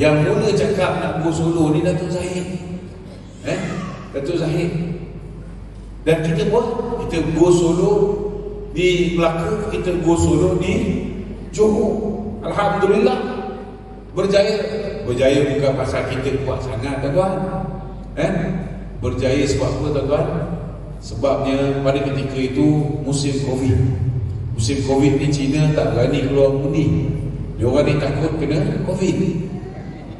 Yang mula cakap nak go solo ni Datuk Zahid. Datuk Zahid. Dan kita buat, kita go solo di Melaka, kita go solo di Johor. Alhamdulillah berjaya. Berjaya bukan pasal kita kuat sangat tuan-tuan. Berjaya sebab apa tuan-tuan? Sebabnya pada ketika itu musim Covid. Musim Covid ni China tak berani keluar mundi. Dia orang ni takut kena Covid.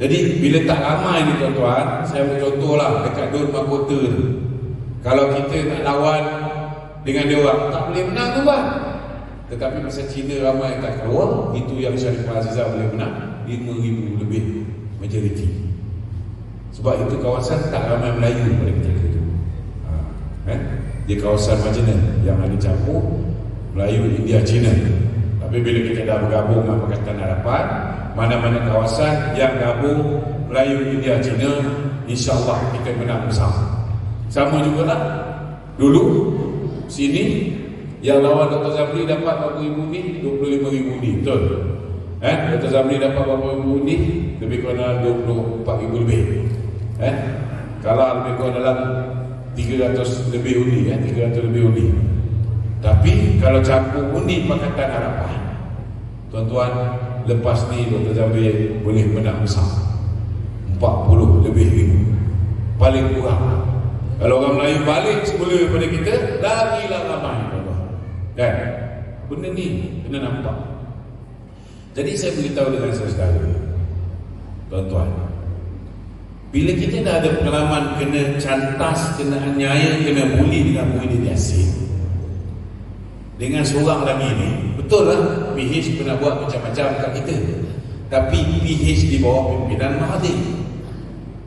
Jadi bila tak ramai ni tuan-tuan, saya ambil contohlah dekat Dun Mahkota tu. Kalau kita nak lawan dengan dia orang, tak boleh menang tuan. Tetapi masa China ramai tak keluar, itu yang Sharifah Azizah boleh menang 5,000 lebih majoriti. Sebab itu kawasan tak ramai Melayu pada ketika itu. Di kawasan Majene yang ada campur Melayu, India, Cina. Tapi bila kita dah bergabung dengan Pakatan Harapan, mana-mana kawasan yang gabung Melayu, India, Cina, insya-Allah kita menang bersama. Sama juga lah dulu sini yang lawan Dr. Zamri dapat berapa ribu ni? 25,000 ni, betul? Dr. Zamri dapat berapa ribu ni? Lebih kurang 24,000 lebih. Kalau lebih kurang dalam 300 lebih undi, 300 lebih undi. Tapi kalau campur undi Pakatan Harapan, tuan-tuan, lepas ni Dr. Zamri boleh menang besar 40 lebih ribu. Paling kurang. Kalau orang Melayu balik semula daripada kita, lagilah ramai tuan-tuan. Kan? Benda ni kena nampak. Jadi saya beritahu dengan saudara, tuan-tuan, bila kita dah ada pengalaman kena cantas, kena aniaya, kena bully dengan Muhyiddin Yassin, dengan seorang lagi ni, betul lah PH pernah buat macam-macam kat kita, tapi PH di bawah pimpinan Mahathir,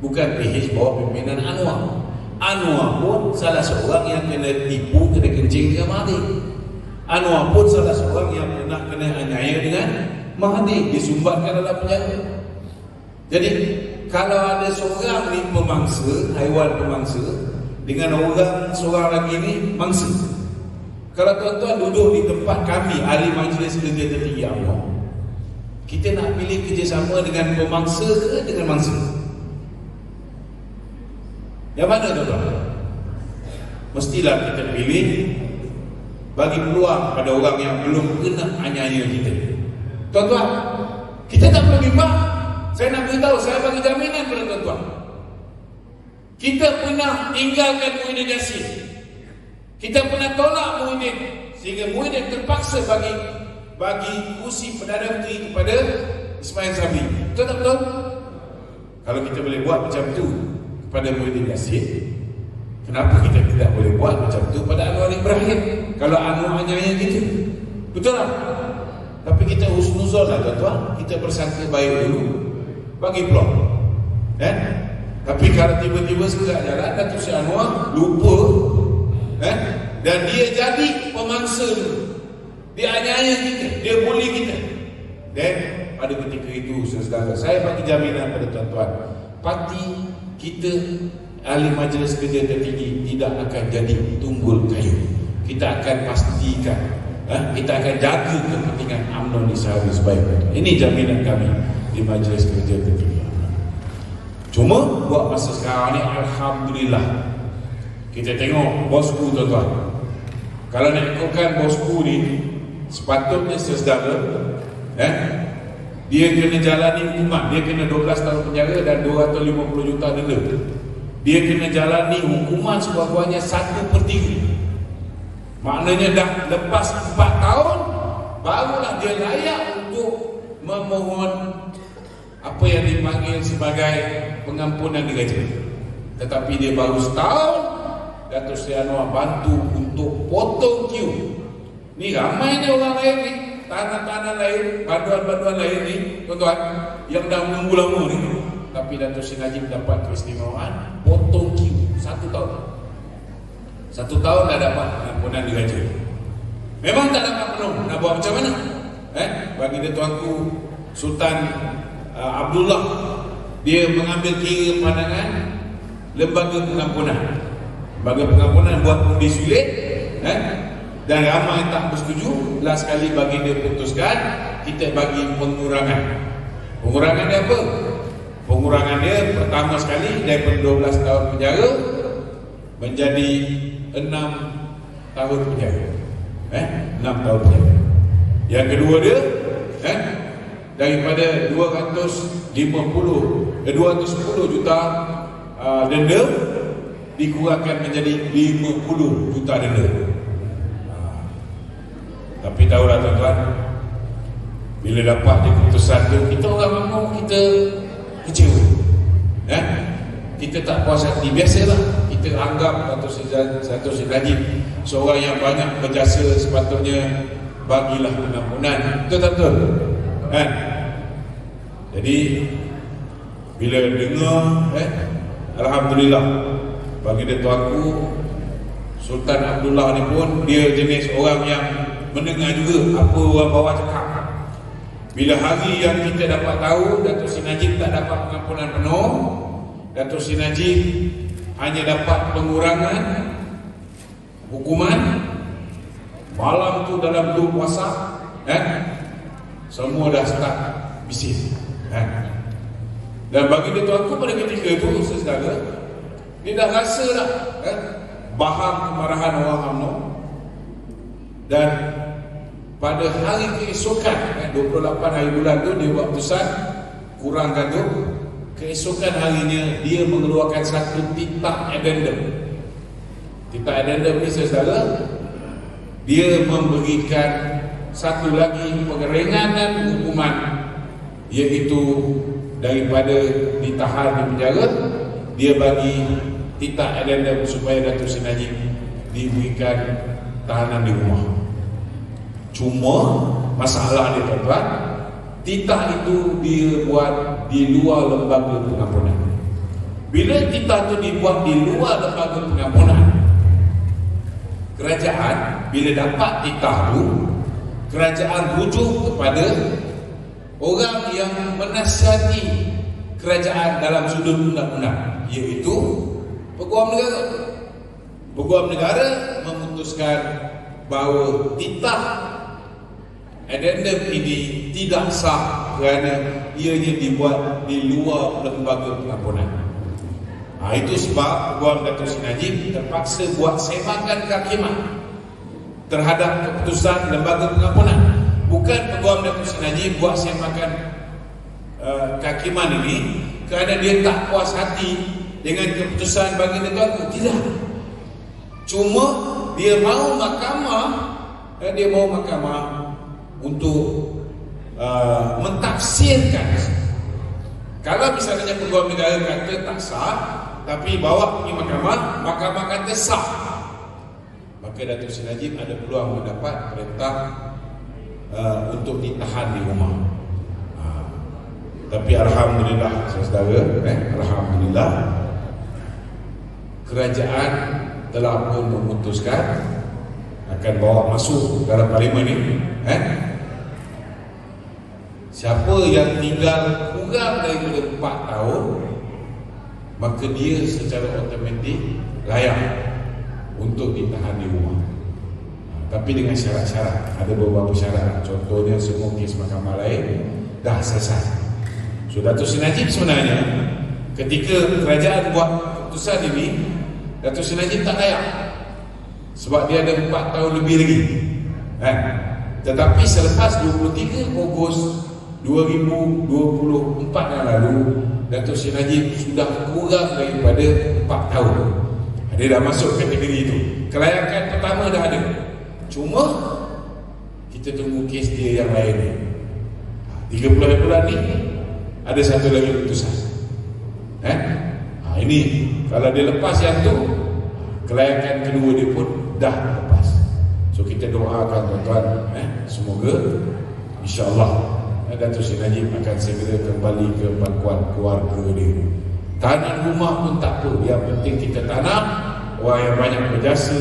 bukan PH bawah pimpinan Anwar. Anwar pun salah seorang yang kena tipu, kena kencing dengan Mahathir. Anwar pun salah seorang yang pernah kena aniaya dengan Mahathir, disumbatkan dalam penjara. Jadi kalau ada seorang ni pemangsa, haiwan pemangsa, dengan orang seorang lagi ni mangsa. Kalau tuan-tuan duduk di tempat kami, ahli majlis kerja tertinggi Allah, kita nak pilih kerjasama dengan pemangsa ke dengan mangsa? Yang mana tuan-tuan? Mestilah kita pilih bagi peluang pada orang yang belum kena aniaya kita. Tuan-tuan, kita tak perlu bimbang. Saya nak beritahu, saya bagi jaminan kepada tuan-tuan. Kita pernah tinggalkan Muhyiddin Yassin. Kita pernah tolak Muhyiddin, sehingga Muhyiddin terpaksa bagi kursi Perdana Menteri kepada Ismail Sabri. Betul tak betul? Kalau kita boleh buat macam tu kepada Muhyiddin Yassin, kenapa kita tidak boleh buat macam tu pada Anwar Ibrahim? Kalau Anwar aniaya kita, betul tak? Tapi kita husnuzon lah tuan-tuan, kita bersangka baik dulu, bagi peluang. Tapi kalau tiba-tiba sekejap jalan, Datuk Seri Anwar lupa, dan dia jadi pemangsa dulu, dia aniaya kita, dia bully kita, dan pada ketika itu saudara, saya bagi jaminan pada tuan-tuan, parti kita, ahli majlis kerja tertinggi, tidak akan jadi tunggul kayu. Kita akan pastikan, kita akan jaga kepentingan UMNO di Sehari sebaik-baiknya. Ini jaminan kami di majlis kerja tertinggi. Cuma buat masa sekarang ni, alhamdulillah, kita tengok bosku tuan-tuan. Kalau nak ikutkan bosku ni, sepatutnya saudara, dia kena jalani hukuman. Dia kena 12 tahun penjara dan 250 juta denda. Dia kena jalani hukuman sekurang-kurangnya 1/3. Maknanya dah lepas 4 tahun, barulah dia layak untuk memohon apa yang dipanggil sebagai pengampunan diraja. Tetapi dia baru setahun, Datuk Seri Anwar bantu untuk potong queue. Ni ramai ni orang lain ni, tanah-tanah lain, banduan-banduan lain ni, tuan-tuan, yang dah menunggu lama ni. Tapi Datuk Seri Najib dapat keistimewaan potong queue 1 tahun. 1 tahun dah dapat pengampunan diraja. Memang tak dapat penuh, nak buat macam mana? Bagi dia tuanku Sultan Abdullah, dia mengambil kira pandangan lembaga pengampunan. Lembaga pengampunan buat undi sulit, dan ramai tak bersetuju. Last kali bagi dia putuskan, kita bagi pengurangan. Pengurangan dia apa? Pengurangan dia pertama sekali daripada 12 tahun penjara menjadi 6 tahun penjara. 6 tahun penjara. Yang kedua dia daripada 210 juta denda dikurangkan menjadi 50 juta denda. Tapi tahulah tuan-tuan, bila dapat di keputusan tu, kita orang mau kita kecewa, kita tak puas hati. Biasalah kita anggap Dato' Seri Najib seorang yang banyak berjasa, sepatutnya bagilah pengampunan. Betul-betul jadi bila dengar alhamdulillah, bagi Dato' aku Sultan Abdullah ni pun dia jenis orang yang mendengar juga apa orang bawah cakap. Bila hari yang kita dapat tahu Dato' Seri Najib tak dapat pengampunan penuh, Dato' Seri Najib hanya dapat pengurangan hukuman, malam tu dalam bulan puasa, semua dah start bising. Dan bagi Dato' aku pada ketika itu, saudara, dia dah rasa dah bahan kemarahan orang UMNO. Dan pada hari keesokan 28 hari bulan tu dia buat keputusan kurangkan tu. Keesokan harinya dia mengeluarkan satu titah addendum. Titah addendum ni saudara, dia memberikan satu lagi pengeringanan hukuman, iaitu daripada ditahan di penjara, dia bagi titah addendum supaya Dato' Seri Najib diberikan tahanan di rumah. Cuma masalah dia tuan-tuan, titah itu dia buat di luar lembaga pengampunan. Bila titah itu dibuat di luar lembaga pengampunan, kerajaan bila dapat titah itu, kerajaan rujuk kepada orang yang menasihati kerajaan dalam sudut undang-undang, iaitu Peguam Negara. Peguam Negara memutuskan bahawa titah addendum ini tidak sah kerana ianya dibuat di luar lembaga pengampunan. Itu sebab Peguam Dato' Seri Najib terpaksa buat semakan kehakiman terhadap keputusan lembaga pengampunan. Bukan Peguam Dato' Seri Najib buat semakan kehakiman ini kerana dia tak puas hati dengan keputusan bagi Dato' aku. Tidak. Cuma dia mahu mahkamah untuk mentafsirkan. Kalau misalnya Peguam Negara kata tak sah, tapi bawa pergi mahkamah kata sah, maka Dato' Seri Najib ada peluang mendapat perintah untuk ditahan di rumah. Tapi alhamdulillah saudara, alhamdulillah kerajaan telah pun memutuskan akan bawa masuk dalam parlimen ini. Siapa yang tinggal kurang daripada 4 tahun, maka dia secara automatik layak untuk ditahan di rumah. Tapi dengan syarat-syarat. Ada beberapa syarat. Contohnya semua kes mahkamah lain dah selesai. So Dato' Seri Najib sebenarnya ketika kerajaan buat keputusan ini, Dato' Seri Najib tak layak, sebab dia ada 4 tahun lebih lagi. Tetapi selepas 23 Ogos 2024 yang lalu, Dato' Seri Najib sudah kurang daripada 4 tahun. Dia dah masuk kategori itu. Kelayakan pertama dah ada. Cuma kita tunggu kes dia yang lain ni. 30 bulan ni ada satu lagi keputusan. Ini kalau dia lepas yang tu, kelayakan kedua dia pun dah lepas. So kita doakan tuan-tuan, semoga insya-Allah Dato' Seri Najib akan segera kembali ke pangkuan keluarga dia. Tanah rumah pun tak apa, yang penting kita tanam orang yang banyak berjasa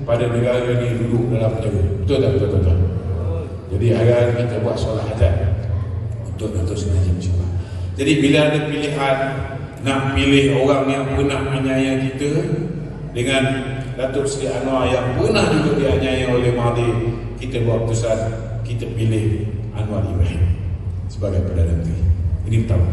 pada negara ni duduk dalam penjara. Betul tak tuan-tuan? Jadi hari-hari kita buat solat hajat untuk Dato' Seri Najib insya-Allah. Jadi bila ada pilihan nak pilih orang yang pernah menganiaya kita dengan Datuk Seri Anwar yang pernah juga dianiaya oleh Mahathir, kita buat keputusan, kita pilih Anwar Ibrahim sebagai Perdana Menteri. Ini pertama.